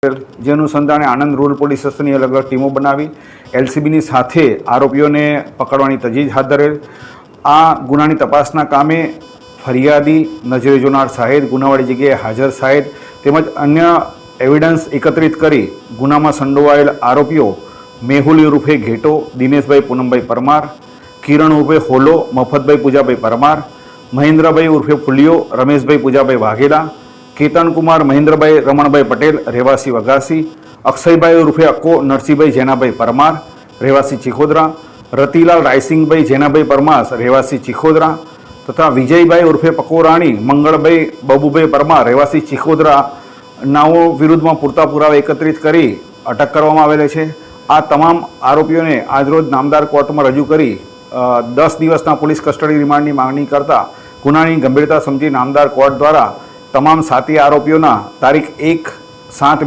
જે અનુસંધાને Anand rural police સ્ટેશનની અલગ અલગ ટીમો બનાવી એલસીબીની સાથે આરોપીઓને પકડવાની તજવીજ હાથ ધરેલ। આ ગુનાની તપાસના કામે ફરિયાદી, નજરે જોનાર સાહેબ, ગુનાવાળી જગ્યાએ હાજર સાહેબ તેમજ અન્ય એવિડન્સ એકત્રિત કરી ગુનામાં સંડોવાયેલ આરોપીઓ મેહુલ ઉર્ફે ઘેટો, દિનેશભાઈ પૂનમભાઈ પરમાર, કિરણ ઉર્ફે હોલો, મફતભાઈ પૂજાભાઈ પરમાર, મહેન્દ્રભાઈ ઉર્ફે ફુલિયો, રમેશભાઈ પૂજાભાઈ વાઘેલા, કેતન કુમાર મહેન્દ્રભાઈ રમણભાઈ પટેલ રહેવાસી વઘાસી, અક્ષયભાઈ ઉર્ફે અક્કો નરસિંહભાઈ જેનાભાઈ પરમાર રહેવાસી ચિખોદરા, રતિલાલ રાયસિંગભાઈ જેનાભાઈ પરમાર રહેવાસી ચિખોદરા તથા વિજયભાઈ ઉર્ફે પકોરાણી મંગળભાઈ બબુભાઈ પરમાર રહેવાસી ચિખોદરા નાઓ વિરુદ્ધમાં પૂરતા પુરાવા એકત્રિત કરી અટક કરવામાં આવેલ છે। આ તમામ આરોપીઓને આજરોજ નામદાર કોર્ટમાં રજૂ કરી 10 દિવસના પોલીસ કસ્ટડી રિમાન્ડની માંગણી કરતા ગુનાની ગંભીરતા સમજી નામદાર કોર્ટ દ્વારા તમામ 7 આરોપીઓના તારીખ 1/7/2023